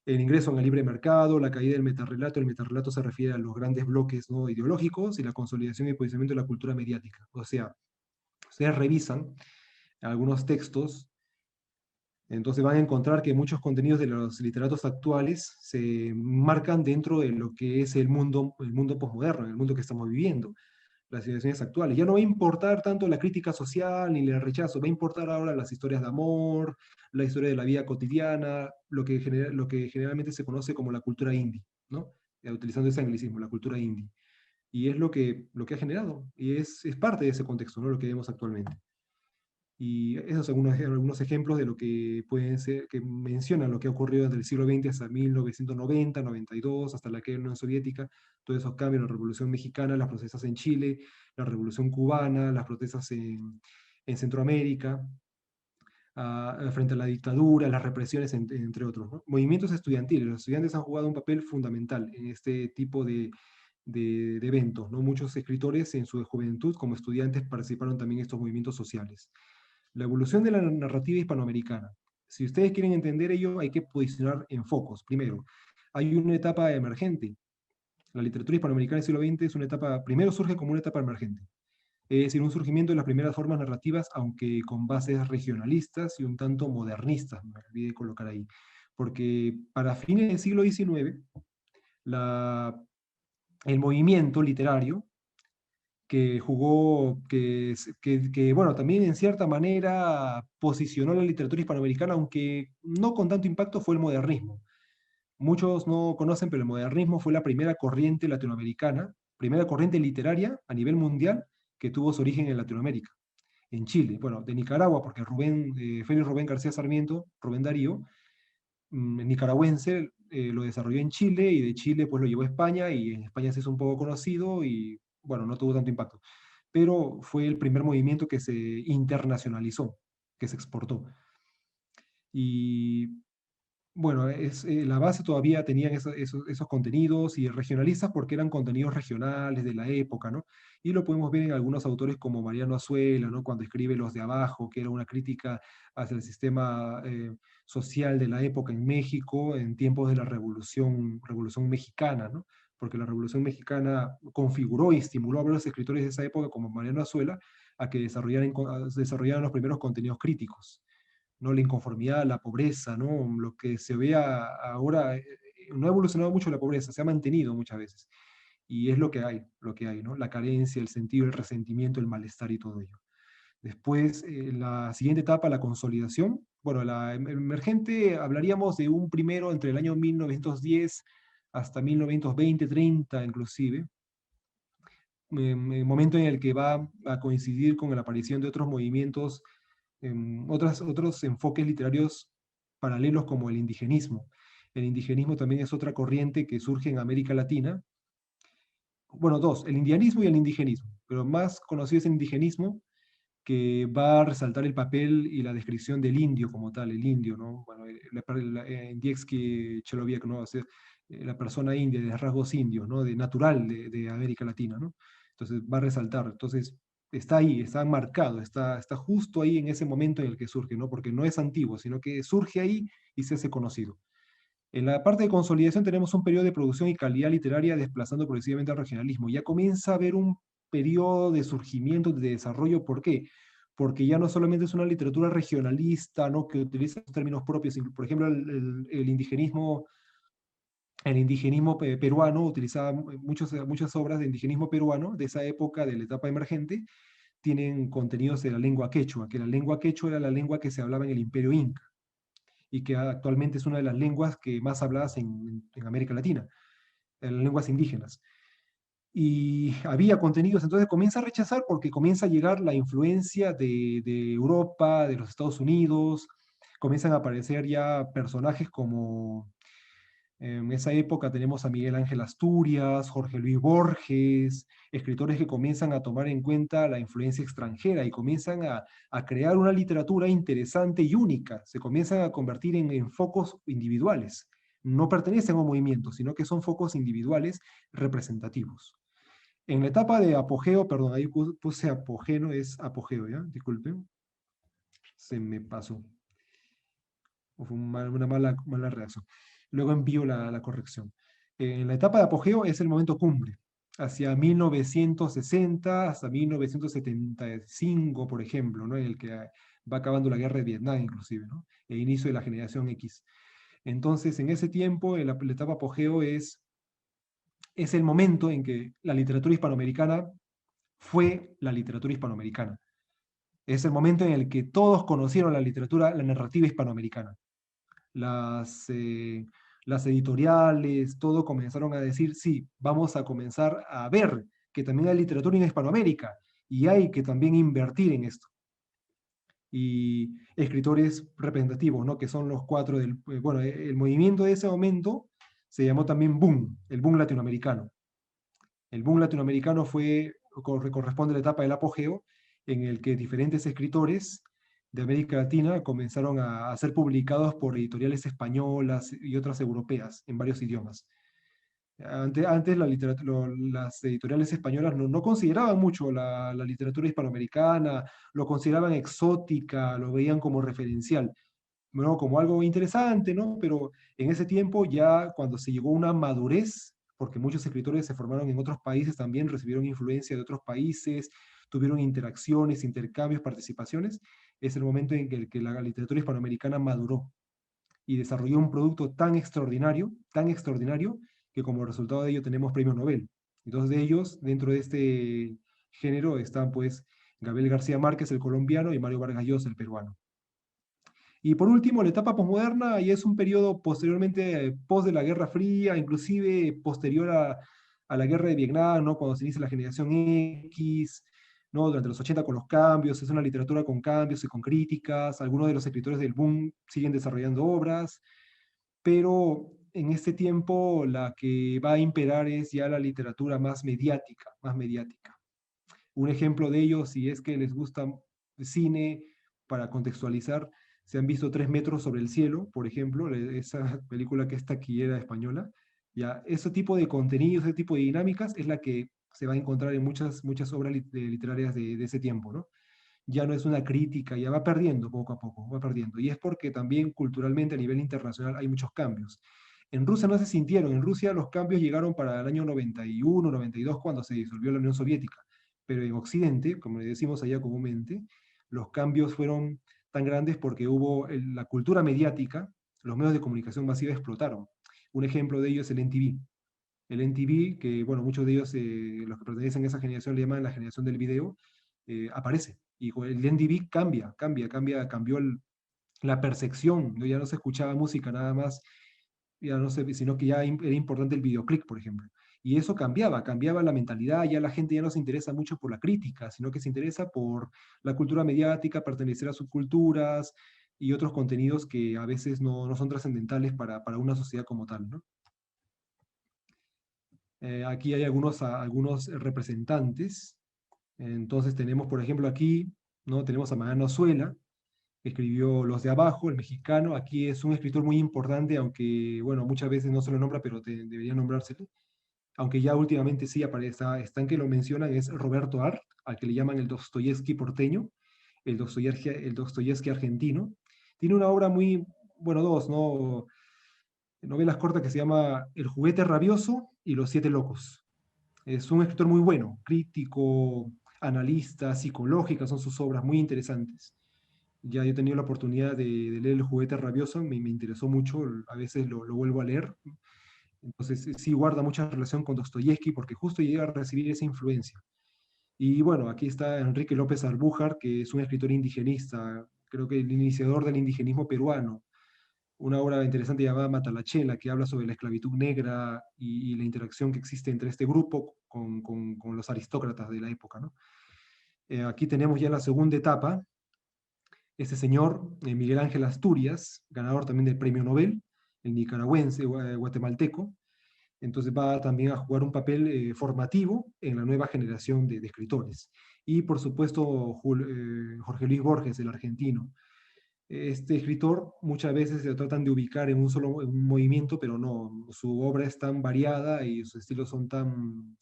El ingreso en el libre mercado, la caída del metarrelato, el metarrelato se refiere a los grandes bloques, ¿no? Ideológicos y la consolidación y posicionamiento de la cultura mediática. O sea, ustedes revisan algunos textos, entonces van a encontrar que muchos contenidos de los literatos actuales se marcan dentro de lo que es el mundo posmoderno, el mundo que estamos viviendo, las situaciones actuales. Ya no va a importar tanto la crítica social ni el rechazo, va a importar ahora las historias de amor, la historia de la vida cotidiana, lo que generalmente se conoce como la cultura indie, ¿no? Utilizando ese anglicismo, la cultura indie. Y es lo que ha generado, y es parte de ese contexto, ¿no? Lo que vemos actualmente. Y esos son algunos ejemplos de lo que pueden ser, que mencionan lo que ha ocurrido desde el siglo XX hasta 1990, 92, hasta la caída de la Unión Soviética, todos esos cambios, la Revolución Mexicana, las protestas en Chile, la Revolución Cubana, las protestas en Centroamérica. frente a la dictadura, las represiones, entre otros, ¿no? Movimientos estudiantiles. Los estudiantes han jugado un papel fundamental en este tipo de eventos, ¿no? Muchos escritores en su juventud, como estudiantes, participaron también en estos movimientos sociales. La evolución de la narrativa hispanoamericana. Si ustedes quieren entender ello, hay que posicionar en focos. Primero, hay una etapa emergente. La literatura hispanoamericana del siglo XX es una etapa, primero surge como una etapa emergente. Es decir, un surgimiento de las primeras formas narrativas, aunque con bases regionalistas y un tanto modernistas, me olvidé colocar ahí. Porque para fines del siglo XIX, la, el movimiento literario que jugó, bueno, también en cierta manera posicionó la literatura hispanoamericana, aunque no con tanto impacto, fue el modernismo. Muchos no conocen, pero el modernismo fue la primera corriente latinoamericana, primera corriente literaria a nivel mundial que tuvo su origen en Latinoamérica, en Chile. Bueno, de Nicaragua, porque Félix Rubén García Sarmiento, Rubén Darío, nicaragüense, lo desarrolló en Chile y de Chile pues lo llevó a España y en España se hizo un poco conocido y bueno, no tuvo tanto impacto. Pero fue el primer movimiento que se internacionalizó, que se exportó. Y bueno, la base todavía tenían esos contenidos y regionalistas porque eran contenidos regionales de la época, ¿no? Y lo podemos ver en algunos autores como Mariano Azuela, ¿no? Cuando escribe Los de Abajo, que era una crítica hacia el sistema social de la época en México en tiempos de la Revolución Mexicana, ¿no? Porque la Revolución Mexicana configuró y estimuló a varios escritores de esa época, como Mariano Azuela, a que desarrollaran los primeros contenidos críticos, ¿no? La inconformidad, la pobreza, ¿no? Lo que se ve ahora, no ha evolucionado mucho la pobreza, se ha mantenido muchas veces. Y es lo que hay, ¿no? La carencia, el sentido, el resentimiento, el malestar y todo ello. Después, la siguiente etapa, la consolidación. Bueno, la emergente, hablaríamos de un primero entre el año 1910 hasta 1920, 30 inclusive, momento en el que va a coincidir con la aparición de otros movimientos, otros enfoques literarios paralelos como el indigenismo. El indigenismo también es otra corriente que surge en América Latina. Bueno, dos, el indianismo y el indigenismo, pero más conocido es el indigenismo, que va a resaltar el papel y la descripción del indio como tal, el indio, ¿no? Bueno, Indiexky Cheloviek, ¿no? O sea, la persona india, de rasgos indios, ¿no? De natural de América Latina, ¿no? Entonces va a resaltar, entonces está ahí, está marcado, está justo ahí en ese momento en el que surge, ¿no? Porque no es antiguo, sino que surge ahí y se hace conocido. En la parte de consolidación tenemos un periodo de producción y calidad literaria desplazando progresivamente al regionalismo. Ya comienza a haber un periodo de surgimiento, de desarrollo. ¿Por qué? Porque ya no solamente es una literatura regionalista, ¿no? Que utiliza términos propios. Por ejemplo, el indigenismo peruano utilizaba muchas obras de indigenismo peruano de esa época, de la etapa emergente, tienen contenidos de la lengua quechua, que la lengua quechua era la lengua que se hablaba en el Imperio Inca y que actualmente es una de las lenguas que más habladas en América Latina, en las lenguas indígenas. Y había contenidos, entonces comienza a rechazar porque comienza a llegar la influencia de Europa, de los Estados Unidos, comienzan a aparecer ya personajes como en esa época tenemos a Miguel Ángel Asturias, Jorge Luis Borges, escritores que comienzan a tomar en cuenta la influencia extranjera y comienzan a crear una literatura interesante y única. Se comienzan a convertir en focos individuales. No pertenecen a un movimiento, sino que son focos individuales representativos. En la etapa de apogeo, perdón, ahí puse apogeo, es apogeo, ¿ya? Disculpen, se me pasó. O fue una mala reacción. Luego envío la corrección. En la etapa de apogeo es el momento cumbre, hacia 1960 hasta 1975, por ejemplo, ¿no? En el que va acabando la guerra de Vietnam, inclusive, ¿no? El inicio de la generación X. Entonces, en ese tiempo, la etapa apogeo es el momento en que la literatura hispanoamericana fue la literatura hispanoamericana. Es el momento en el que todos conocieron la literatura, la narrativa hispanoamericana. Las, eh, las editoriales, todo comenzaron a decir, sí, vamos a comenzar a ver que también hay literatura en Hispanoamérica y hay que también invertir en esto. Y escritores representativos, ¿no? Que son los cuatro bueno, el movimiento de ese momento se llamó también boom, el boom latinoamericano. El boom latinoamericano corresponde a la etapa del apogeo en el que diferentes escritores de América Latina comenzaron a ser publicados por editoriales españolas y otras europeas en varios idiomas. Antes las editoriales españolas no consideraban mucho la literatura hispanoamericana, lo consideraban exótica, lo veían como referencial, ¿no? Como algo interesante, ¿no? Pero en ese tiempo ya cuando se llegó a una madurez, porque muchos escritores se formaron en otros países también, recibieron influencia de otros países, tuvieron interacciones, intercambios, participaciones, es el momento en que la literatura hispanoamericana maduró y desarrolló un producto tan extraordinario, que como resultado de ello tenemos premios Nobel. Entonces de ellos, dentro de este género, están pues Gabriel García Márquez, el colombiano, y Mario Vargas Llosa, el peruano. Y por último, la etapa posmoderna y es un periodo posteriormente, post de la Guerra Fría, inclusive posterior a la Guerra de Vietnam, ¿no? Cuando se inicia la generación X, ¿no? Durante los 80 con los cambios, es una literatura con cambios y con críticas, algunos de los escritores del boom siguen desarrollando obras, pero en este tiempo la que va a imperar es ya la literatura más mediática, más mediática. Un ejemplo de ello, si es que les gusta cine, para contextualizar, se han visto Tres metros sobre el cielo, por ejemplo, esa película que es taquillera española. Ya, ese tipo de contenidos, ese tipo de dinámicas es la que se va a encontrar en muchas obras literarias de ese tiempo, ¿no? Ya no es una crítica, ya va perdiendo poco a poco, va perdiendo. Y es porque también culturalmente a nivel internacional hay muchos cambios. En Rusia no se sintieron, en Rusia los cambios llegaron para el año 91, 92, cuando se disolvió la Unión Soviética. Pero en Occidente, como le decimos allá comúnmente, los cambios fueron tan grandes porque hubo la cultura mediática, los medios de comunicación masiva explotaron. Un ejemplo de ello es el NTV. El NTV, que bueno, muchos de ellos, los que pertenecen a esa generación, le llaman la generación del video, aparece. Y el NTV cambió la percepción, ¿no? Ya no se escuchaba música nada más, ya no sé, sino que ya era importante el videoclip, por ejemplo. Y eso cambiaba la mentalidad, ya la gente ya no se interesa mucho por la crítica, sino que se interesa por la cultura mediática, pertenecer a subculturas y otros contenidos que a veces no son trascendentales para una sociedad como tal, ¿no? Aquí hay algunos representantes. Entonces tenemos, por ejemplo, aquí, ¿no? Tenemos a Mariano Azuela, que escribió Los de Abajo, el mexicano. Aquí es un escritor muy importante, aunque, bueno, muchas veces no se lo nombra, pero debería nombrárselo. Aunque ya últimamente sí aparece, están que lo mencionan, es Roberto Art, al que le llaman el Dostoyevsky porteño, el Dostoyevsky argentino. Tiene una obra muy, bueno, dos, ¿no? Novelas cortas que se llama El juguete rabioso y Los siete locos. Es un escritor muy bueno, crítico, analista, psicológica, son sus obras muy interesantes. Ya he tenido la oportunidad de leer El juguete rabioso, me interesó mucho, a veces lo vuelvo a leer. Entonces sí guarda mucha relación con Dostoyevsky porque justo llega a recibir esa influencia. Y bueno, aquí está Enrique López Albújar, que es un escritor indigenista, creo que el iniciador del indigenismo peruano, una obra interesante llamada Matalachela, que habla sobre la esclavitud negra y la interacción que existe entre este grupo con los aristócratas de la época, ¿no? Aquí tenemos ya la segunda etapa, este señor, Miguel Ángel Asturias, ganador también del premio Nobel, el nicaragüense, guatemalteco, entonces va también a jugar un papel formativo en la nueva generación de escritores. Y por supuesto, Jorge Luis Borges, el argentino. Este escritor muchas veces se tratan de ubicar en en un movimiento, pero no, su obra es tan variada y sus estilos son tan,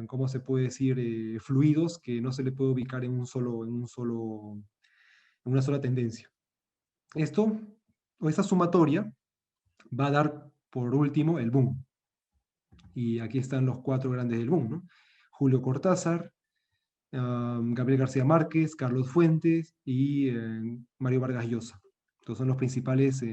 ¿cómo se puede decir?, fluidos, que no se le puede ubicar en una sola tendencia. Esto, o esta sumatoria, va a dar por último el boom. Y aquí están los cuatro grandes del boom, ¿no? Julio Cortázar, Gabriel García Márquez, Carlos Fuentes y Mario Vargas Llosa. Estos son los principales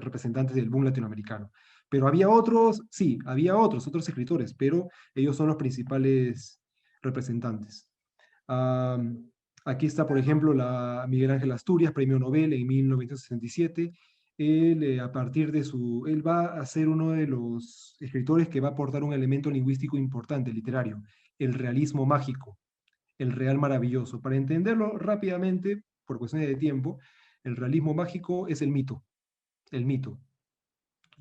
representantes del boom latinoamericano. Pero había otros, sí, había otros escritores, pero ellos son los principales representantes. Aquí está, por ejemplo, Miguel Ángel Asturias, premio Nobel en 1967. Él, a partir de él va a ser uno de los escritores que va a aportar un elemento lingüístico importante, literario, el realismo mágico, el real maravilloso. Para entenderlo rápidamente, por cuestiones de tiempo, el realismo mágico es el mito.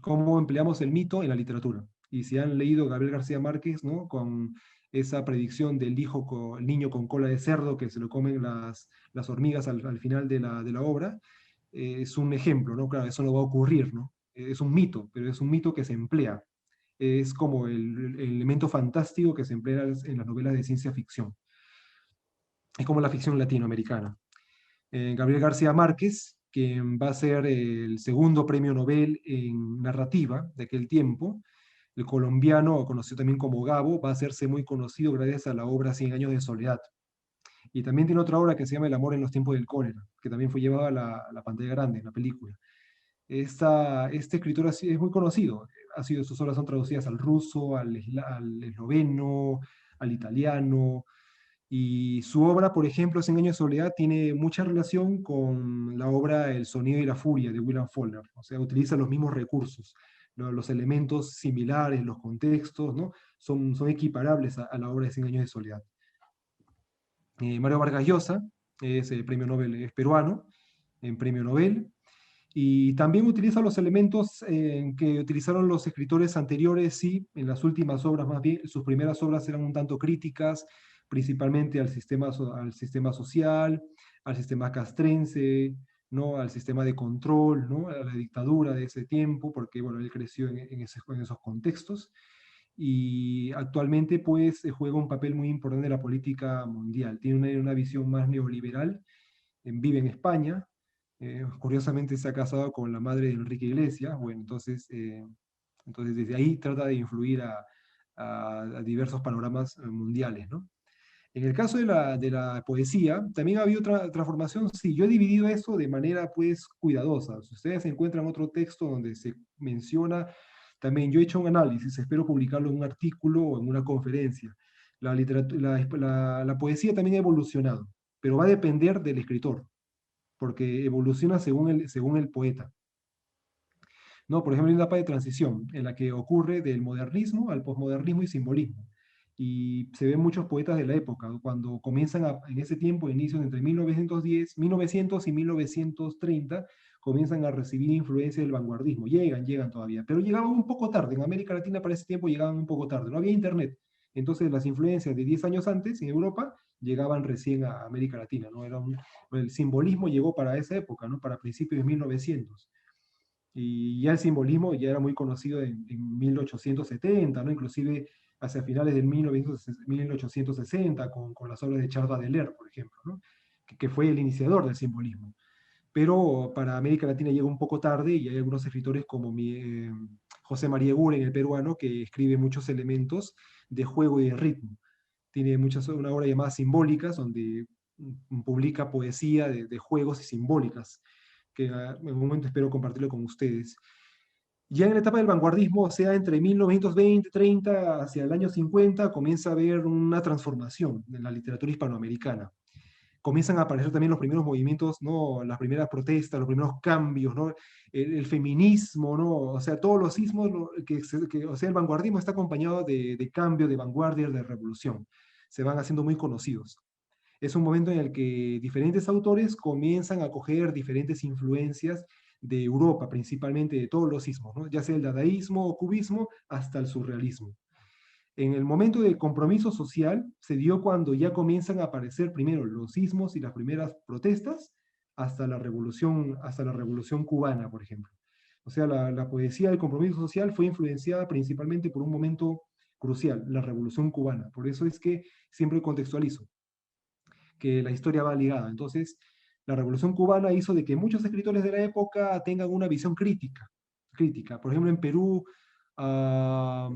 ¿Cómo empleamos el mito en la literatura? Y si han leído Gabriel García Márquez, ¿no? Con esa predicción del el niño con cola de cerdo que se lo comen las hormigas al final de la obra, es un ejemplo, ¿no? Claro, eso no va a ocurrir, ¿no? Es un mito, pero es un mito que se emplea. Es como el elemento fantástico que se emplea en las novelas de ciencia ficción. Es como la ficción latinoamericana. Gabriel García Márquez, que va a ser el segundo premio Nobel en narrativa de aquel tiempo, el colombiano, conocido también como Gabo, va a hacerse muy conocido gracias a la obra Cien años de soledad. Y también tiene otra obra que se llama El amor en los tiempos del cólera, que también fue llevada a la pantalla grande, en la película. Este escritor es muy conocido. Sus obras son traducidas al ruso, al esloveno, al italiano. Y su obra, por ejemplo, Cien años de soledad, tiene mucha relación con la obra El sonido y la furia de William Faulkner. O sea, utiliza los mismos recursos, ¿no? Los elementos similares, los contextos, ¿no? Son equiparables a la obra de Cien años de soledad. Mario Vargas Llosa es premio Nobel, es peruano, en premio Nobel. Y también utiliza los elementos que utilizaron los escritores anteriores, sí, en las últimas obras más bien. Sus primeras obras eran un tanto críticas, principalmente al sistema social, al sistema castrense, ¿no? Al sistema de control, ¿no? A la dictadura de ese tiempo, porque bueno, él creció en esos contextos. Y actualmente pues juega un papel muy importante en la política mundial. Tiene una visión más neoliberal, vive en España, curiosamente se ha casado con la madre de Enrique Iglesias. Bueno, entonces desde ahí trata de influir a diversos panoramas mundiales, ¿no? En el caso de la poesía, también ha habido otra transformación. Sí, yo he dividido eso de manera pues cuidadosa. Si ustedes encuentran otro texto donde se menciona, también yo he hecho un análisis, espero publicarlo en un artículo o en una conferencia. La poesía también ha evolucionado, pero va a depender del escritor, porque evoluciona según el poeta. ¿No? Por ejemplo, hay una etapa de transición en la que ocurre del modernismo al posmodernismo y simbolismo. Y se ven muchos poetas de la época, cuando en ese tiempo, inicios entre 1900 y 1930, comienzan a recibir influencia del vanguardismo. Llegan todavía, pero llegaban un poco tarde. En América Latina para ese tiempo llegaban un poco tarde. No había internet. Entonces las influencias de 10 años antes en Europa llegaban recién a América Latina, ¿no? El simbolismo llegó para esa época, ¿no? Para principios de 1900. Y ya el simbolismo ya era muy conocido en 1870, ¿no? Inclusive hacia finales del 1860, con las obras de Charles Baudelaire, por ejemplo, ¿no? Que fue el iniciador del simbolismo. Pero para América Latina llega un poco tarde y hay algunos escritores como José María Eguren, el peruano, que escribe muchos elementos de juego y de ritmo. Tiene una obra llamada Simbólicas, donde publica poesía de juegos y simbólicas, que en un momento espero compartirlo con ustedes. Ya en la etapa del vanguardismo, o sea, entre 1920, 30, hacia el año 50, comienza a haber una transformación en la literatura hispanoamericana. Comienzan a aparecer también los primeros movimientos, ¿no? Las primeras protestas, los primeros cambios, ¿no? El feminismo, ¿no? O sea, todos los sismos, o sea, el vanguardismo está acompañado de cambio, de vanguardia, de revolución. Se van haciendo muy conocidos. Es un momento en el que diferentes autores comienzan a coger diferentes influencias de Europa, principalmente de todos los sismos, ¿no? Ya sea el dadaísmo o cubismo hasta el surrealismo. En el momento de compromiso social se dio cuando ya comienzan a aparecer primero los sismos y las primeras protestas hasta la revolución cubana, por ejemplo. O sea, la poesía del compromiso social fue influenciada principalmente por un momento crucial, la revolución cubana. Por eso es que siempre contextualizo que la historia va ligada. Entonces, la Revolución Cubana hizo de que muchos escritores de la época tengan una visión crítica. Por ejemplo, en Perú uh,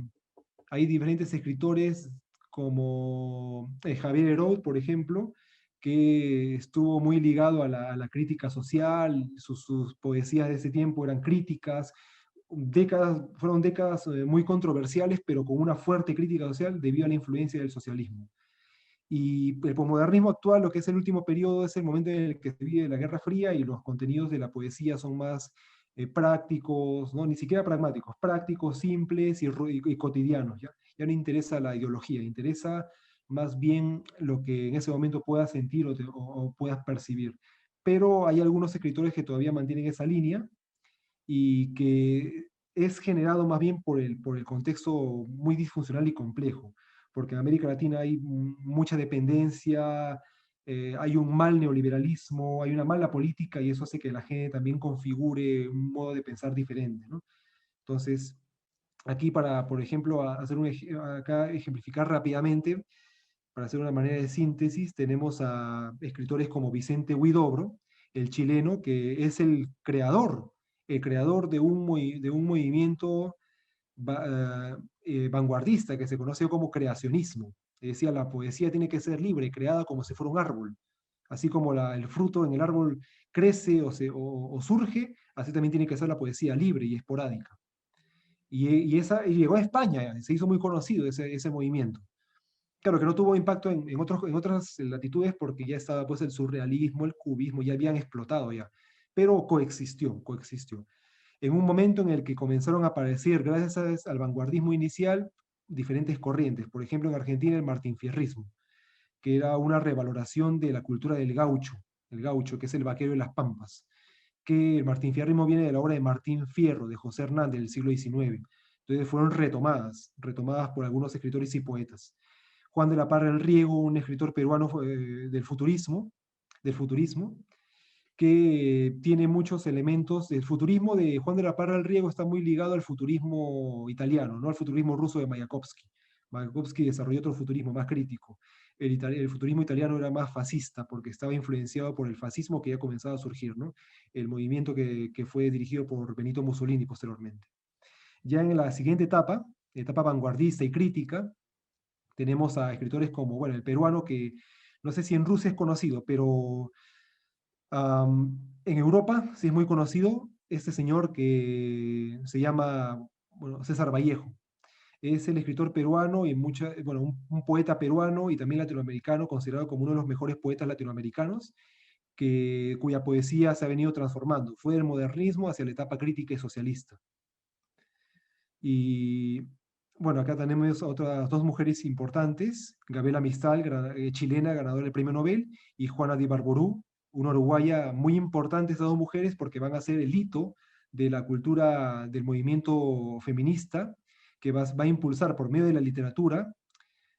hay diferentes escritores como Javier Herod, por ejemplo, que estuvo muy ligado a la crítica social, sus poesías de ese tiempo eran críticas, fueron décadas muy controversiales, pero con una fuerte crítica social debido a la influencia del socialismo. Y el posmodernismo actual, lo que es el último periodo, es el momento en el que se vive la Guerra Fría y los contenidos de la poesía son más prácticos, ¿no? Ni siquiera pragmáticos, prácticos, simples y cotidianos. ¿Ya? No interesa la ideología, interesa más bien lo que en ese momento puedas sentir o puedas percibir. Pero hay algunos escritores que todavía mantienen esa línea y que es generado más bien por el contexto muy disfuncional y complejo, porque en América Latina hay mucha dependencia, hay un mal neoliberalismo, hay una mala política y eso hace que la gente también configure un modo de pensar diferente, ¿no? Entonces, aquí para, por ejemplo, hacer acá ejemplificar rápidamente, para hacer una manera de síntesis, tenemos a escritores como Vicente Huidobro, el chileno, que es el creador de un movimiento vanguardista que se conoce como creacionismo. Decía, la poesía tiene que ser libre, creada como si fuera un árbol. Así como el fruto en el árbol crece o surge, así también tiene que ser la poesía libre y esporádica. Y llegó a España, se hizo muy conocido ese movimiento. Claro que no tuvo impacto en otras latitudes porque ya estaba pues el surrealismo, el cubismo, ya habían explotado ya, pero coexistió. En un momento en el que comenzaron a aparecer, gracias al vanguardismo inicial, diferentes corrientes. Por ejemplo, en Argentina el martinfierrismo, que era una revaloración de la cultura del gaucho, el gaucho, que es el vaquero de las pampas, que el martinfierrismo viene de la obra de Martín Fierro, de José Hernández, del siglo XIX. Entonces fueron retomadas por algunos escritores y poetas. Juan de la Parra el Riego, un escritor peruano del futurismo, que tiene muchos elementos. El futurismo de Juan de la Parra el Riego está muy ligado al futurismo italiano, no al futurismo ruso de Mayakovsky. Mayakovsky desarrolló otro futurismo más crítico. El futurismo italiano era más fascista porque estaba influenciado por el fascismo que ya comenzaba a surgir, ¿no? El movimiento que fue dirigido por Benito Mussolini posteriormente. Ya en la siguiente etapa vanguardista y crítica, tenemos a escritores como, bueno, el peruano que no sé si en Rusia es conocido, pero en Europa sí es muy conocido este señor que se llama, bueno, César Vallejo. Es el escritor peruano y bueno, un poeta peruano y también latinoamericano, considerado como uno de los mejores poetas latinoamericanos, cuya poesía se ha venido transformando. Fue del modernismo hacia la etapa crítica y socialista. Y bueno, acá tenemos otras dos mujeres importantes, Gabriela Mistral, chilena, ganadora del premio Nobel, y Juana de Barború, una uruguaya muy importante, estas dos mujeres, porque van a ser el hito de la cultura del movimiento feminista, que va a impulsar por medio de la literatura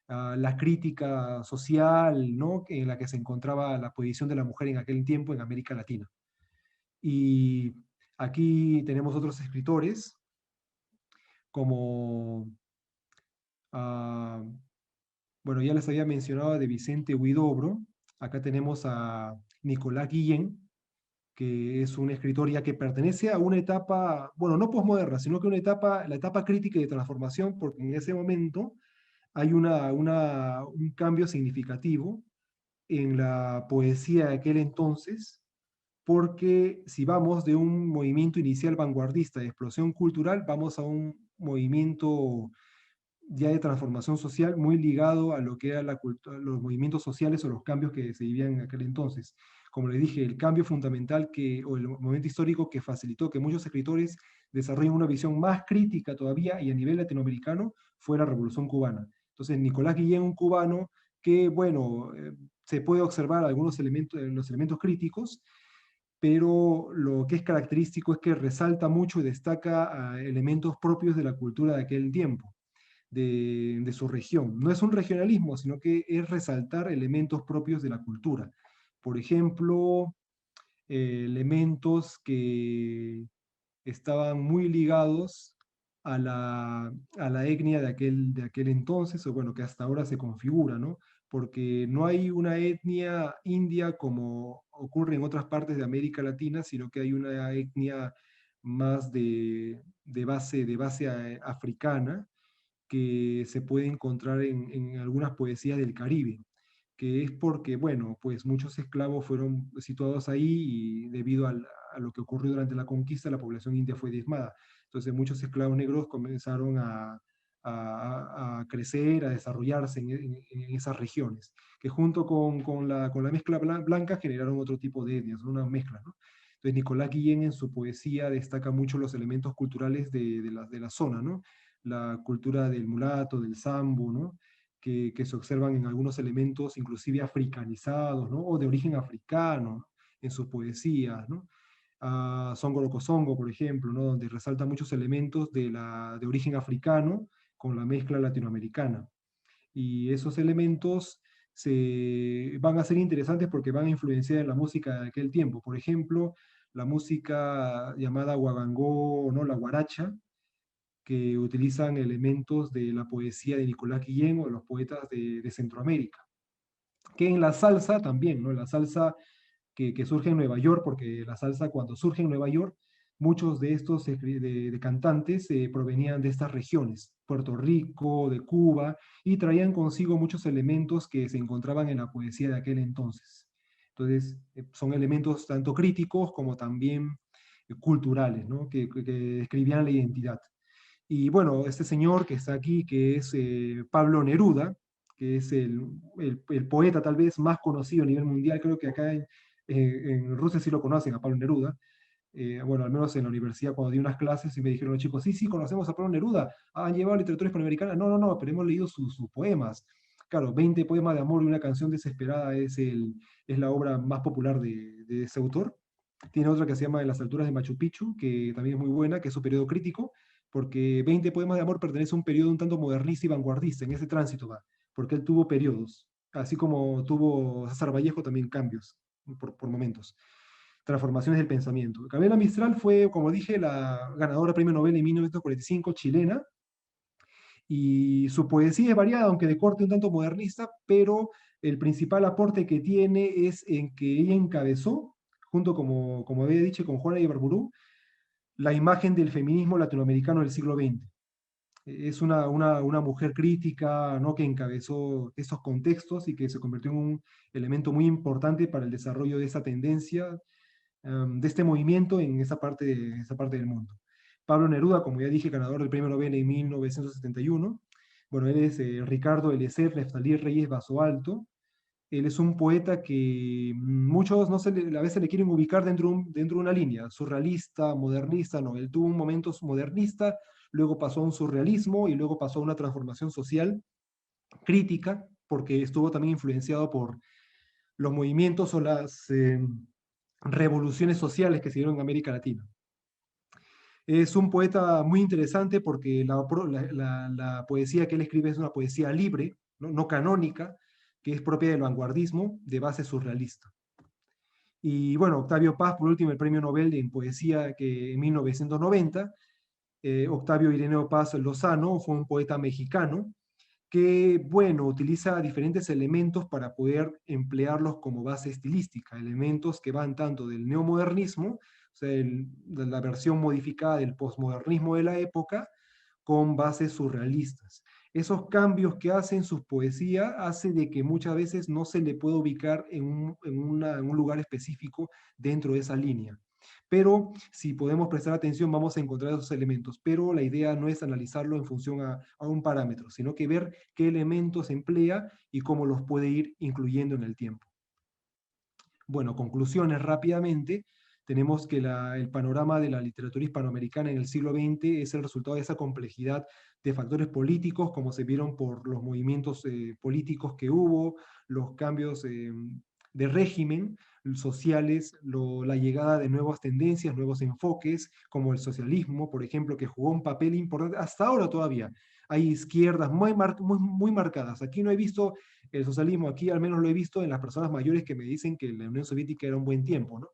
la crítica social, ¿no? En la que se encontraba la posición de la mujer en aquel tiempo en América Latina. Y aquí tenemos otros escritores como bueno, ya les había mencionado de Vicente Huidobro. Acá tenemos a Nicolás Guillén, que es un escritor ya que pertenece a una etapa, bueno, no posmoderna, sino que la etapa crítica y de transformación, porque en ese momento hay un cambio significativo en la poesía de aquel entonces, porque si vamos de un movimiento inicial vanguardista de explosión cultural, vamos a un movimiento ya de transformación social muy ligado a lo que eran los movimientos sociales o los cambios que se vivían en aquel entonces. Como les dije, el cambio fundamental o el momento histórico que facilitó que muchos escritores desarrollen una visión más crítica todavía y a nivel latinoamericano fue la Revolución Cubana. Entonces, Nicolás Guillén, un cubano que, bueno, se puede observar los elementos críticos, pero lo que es característico es que resalta mucho y destaca elementos propios de la cultura de aquel tiempo de su región. No es un regionalismo, sino que es resaltar elementos propios de la cultura. Por ejemplo, elementos que estaban muy ligados a la etnia de aquel entonces, o bueno, que hasta ahora se configura, ¿no? Porque no hay una etnia india como ocurre en otras partes de América Latina, sino que hay una etnia más de base africana, que se puede encontrar en algunas poesías del Caribe, que es porque, bueno, pues muchos esclavos fueron situados ahí y debido a lo que ocurrió durante la conquista, la población india fue diezmada. Entonces muchos esclavos negros comenzaron a crecer, a desarrollarse en esas regiones, que junto con la mezcla blanca generaron otro tipo de etnias, una mezcla, ¿no? Entonces Nicolás Guillén en su poesía destaca mucho los elementos culturales de la zona, ¿no? La cultura del mulato, del sambo, ¿no? Que se observan en algunos elementos inclusive africanizados, ¿no? O de origen africano, ¿no? En sus poesías, ¿no? a Songo Locosongo, por ejemplo, ¿no? Donde resalta muchos elementos de origen africano con la mezcla latinoamericana. Y esos elementos van a ser interesantes porque van a influenciar en la música de aquel tiempo. Por ejemplo, la música llamada guagangó, ¿no? La guaracha, que utilizan elementos de la poesía de Nicolás Guillén o de los poetas de Centroamérica. Que en la salsa también, ¿no? La salsa que surge en Nueva York, porque la salsa cuando surge en Nueva York, muchos de estos de cantantes provenían de estas regiones, Puerto Rico, de Cuba, y traían consigo muchos elementos que se encontraban en la poesía de aquel entonces. Entonces, son elementos tanto críticos como también culturales, ¿no? Que describían la identidad. Y bueno, este señor que está aquí, que es Pablo Neruda, que es el poeta tal vez más conocido a nivel mundial, creo que acá en Rusia sí lo conocen a Pablo Neruda. Bueno, al menos en la universidad cuando di unas clases y me dijeron los chicos, sí, sí, conocemos a Pablo Neruda, ¿han llevado literatura hispanoamericana? No, no, no, pero hemos leído sus poemas. Claro, 20 poemas de amor y una canción desesperada es la obra más popular de ese autor. Tiene otra que se llama En las alturas de Machu Picchu, que también es muy buena, que es su periodo crítico, porque 20 poemas de amor pertenece a un periodo un tanto modernista y vanguardista, en ese tránsito va, porque él tuvo periodos, así como tuvo César Vallejo también cambios por momentos, transformaciones del pensamiento. Gabriela Mistral fue, como dije, la ganadora premio Nobel en 1945, chilena, y su poesía es variada, aunque de corte un tanto modernista, pero el principal aporte que tiene es en que ella encabezó, junto como había dicho con Juana Ibarburu, la imagen del feminismo latinoamericano del siglo XX. Es una mujer crítica, ¿no? Que encabezó esos contextos y que se convirtió en un elemento muy importante para el desarrollo de esa tendencia, de este movimiento en esa parte del mundo. Pablo Neruda, como ya dije, ganador del premio Nobel en 1971. Bueno, él es Ricardo Eliezer Neftalí Reyes Basoalto. Él es un poeta que muchos no a veces le quieren ubicar dentro de una línea, surrealista, modernista, no, él tuvo un momento modernista, luego pasó a un surrealismo y luego pasó a una transformación social crítica, porque estuvo también influenciado por los movimientos o las revoluciones sociales que se dieron en América Latina. Es un poeta muy interesante porque la poesía que él escribe es una poesía libre, no canónica, que es propia del vanguardismo de base surrealista. Y bueno, Octavio Paz, por último, el premio Nobel en poesía que en 1990, Octavio Ireneo Paz Lozano fue un poeta mexicano que, bueno, utiliza diferentes elementos para poder emplearlos como base estilística, elementos que van tanto del neomodernismo, o sea, de la versión modificada del posmodernismo de la época, con bases surrealistas. Esos cambios que hacen sus poesías hace de que muchas veces no se le pueda ubicar en un lugar específico dentro de esa línea. Pero si podemos prestar atención vamos a encontrar esos elementos, pero la idea no es analizarlo en función a un parámetro, sino que ver qué elementos emplea y cómo los puede ir incluyendo en el tiempo. Bueno, conclusiones rápidamente. Tenemos que el panorama de la literatura hispanoamericana en el siglo XX es el resultado de esa complejidad de factores políticos, como se vieron por los movimientos políticos que hubo, los cambios de régimen sociales, la llegada de nuevas tendencias, nuevos enfoques, como el socialismo, por ejemplo, que jugó un papel importante, hasta ahora todavía. Hay izquierdas muy marcadas. Aquí no he visto el socialismo, aquí al menos lo he visto en las personas mayores que me dicen que la Unión Soviética era un buen tiempo, ¿no?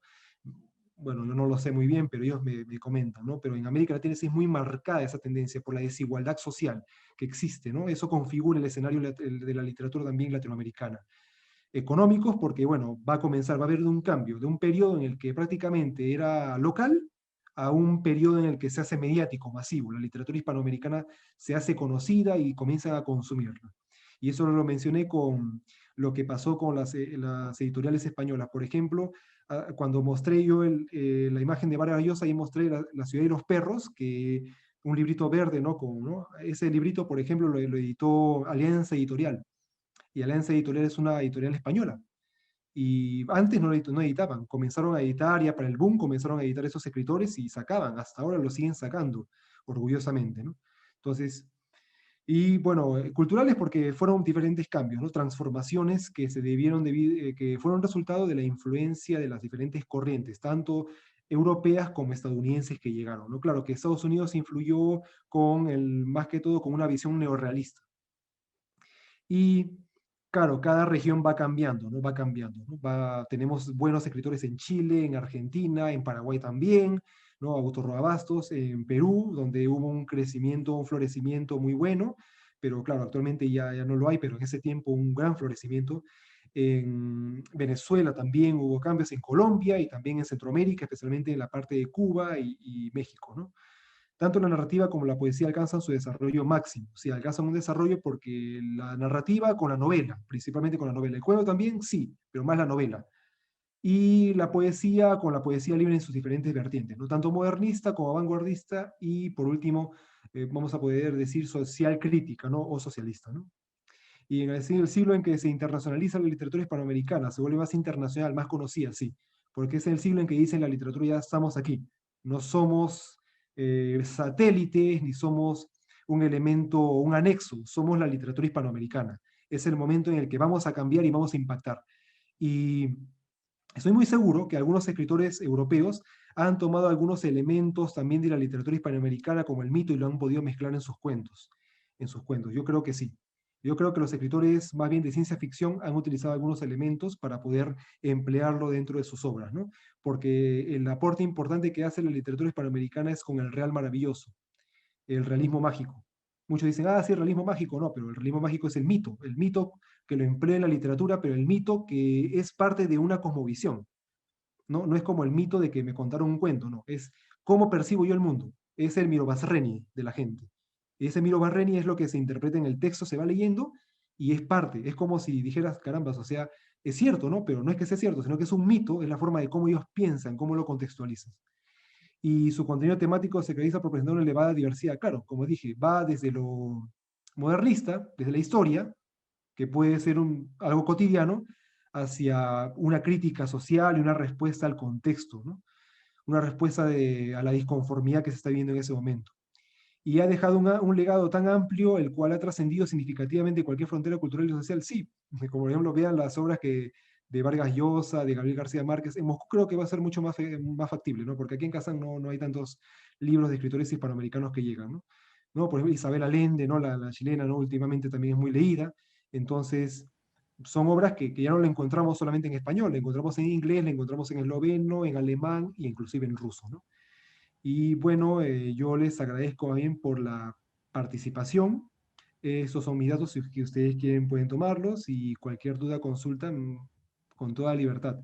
Bueno, yo no lo sé muy bien, pero ellos me comentan, ¿no? Pero en América Latina sí es muy marcada esa tendencia por la desigualdad social que existe, ¿no? Eso configura el escenario de la literatura también latinoamericana. Económicos, porque, bueno, va a haber un cambio de un periodo en el que prácticamente era local a un periodo en el que se hace mediático, masivo. La literatura hispanoamericana se hace conocida y comienzan a consumirla. Y eso lo mencioné con lo que pasó con las editoriales españolas. Por ejemplo, cuando mostré yo la imagen de Vargas Llosa, ahí mostré la ciudad de los perros, que un librito verde, ¿no? ¿no? Ese librito, por ejemplo, lo editó Alianza Editorial. Y Alianza Editorial es una editorial española. Y antes no editaban, comenzaron a editar, ya para el boom comenzaron a editar esos escritores y sacaban, hasta ahora lo siguen sacando, orgullosamente, ¿no? Entonces, y bueno, culturales porque fueron diferentes cambios, ¿no? Transformaciones que se debieron, que fueron resultado de la influencia de las diferentes corrientes, tanto europeas como estadounidenses que llegaron, ¿no? Claro que Estados Unidos influyó más que todo con una visión neorrealista. Y claro, cada región va cambiando, ¿no? Va cambiando, ¿no? Tenemos buenos escritores en Chile, en Argentina, en Paraguay también, ¿no? Augusto Roa Bastos, en Perú, donde hubo un crecimiento, un florecimiento muy bueno, pero claro, actualmente ya no lo hay, pero en ese tiempo un gran florecimiento. En Venezuela también hubo cambios, en Colombia y también en Centroamérica, especialmente en la parte de Cuba y México, ¿no? Tanto la narrativa como la poesía alcanzan su desarrollo máximo. Sí, alcanzan un desarrollo porque la narrativa con la novela, principalmente con la novela. El cuento también, sí, pero más la novela. Y la poesía con la poesía libre en sus diferentes vertientes, ¿no? Tanto modernista como vanguardista y, por último, vamos a poder decir social crítica, ¿no? O socialista, ¿no? Y en el siglo en que se internacionaliza la literatura hispanoamericana, se vuelve más internacional, más conocida, sí, porque es el siglo en que dicen la literatura ya estamos aquí, no somos satélites ni somos un elemento o un anexo, somos la literatura hispanoamericana. Es el momento en el que vamos a cambiar y vamos a impactar. Y estoy muy seguro que algunos escritores europeos han tomado algunos elementos también de la literatura hispanoamericana como el mito y lo han podido mezclar en sus cuentos. En sus cuentos. Yo creo que sí. Yo creo que los escritores más bien de ciencia ficción han utilizado algunos elementos para poder emplearlo dentro de sus obras, ¿no? Porque el aporte importante que hace la literatura hispanoamericana es con el real maravilloso, el realismo mágico. Muchos dicen, ah, sí, el realismo mágico, no, pero el realismo mágico es el mito que lo emplea en la literatura, pero el mito que es parte de una cosmovisión, ¿no? No es como el mito de que me contaron un cuento, no, es cómo percibo yo el mundo, es el Miro Basreni de la gente. Ese Miro Basreni es lo que se interpreta en el texto, se va leyendo y es parte, es como si dijeras, carambas, o sea, es cierto, ¿no? Pero no es que sea cierto, sino que es un mito, es la forma de cómo ellos piensan, cómo lo contextualizan. Y su contenido temático se caracteriza por presentar una elevada diversidad. Claro, como dije, va desde lo modernista, desde la historia, que puede ser algo cotidiano, hacia una crítica social y una respuesta al contexto, ¿no? Una respuesta a la disconformidad que se está viendo en ese momento. Y ha dejado un legado tan amplio, el cual ha trascendido significativamente cualquier frontera cultural y social. Sí, como por ejemplo vean las obras de Vargas Llosa, de Gabriel García Márquez, en Moscú creo que va a ser mucho más factible, ¿no? Porque aquí en Kazán no hay tantos libros de escritores hispanoamericanos que llegan, ¿no? ¿No? Por ejemplo, Isabel Allende, ¿no? La chilena, ¿no? Últimamente también es muy leída. Entonces, son obras que ya no la encontramos solamente en español, la encontramos en inglés, la encontramos en esloveno, en alemán e inclusive en ruso, ¿no? Y bueno, yo les agradezco bien por la participación. Estos son mis datos, si que ustedes quieren pueden tomarlos y cualquier duda consulta con toda libertad.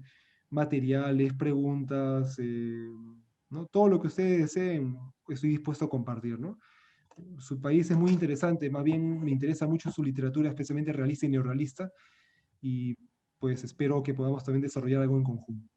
Materiales, preguntas, ¿no? Todo lo que ustedes deseen, estoy dispuesto a compartir, ¿no? Su país es muy interesante, más bien me interesa mucho su literatura, especialmente realista y neorrealista, y pues espero que podamos también desarrollar algo en conjunto.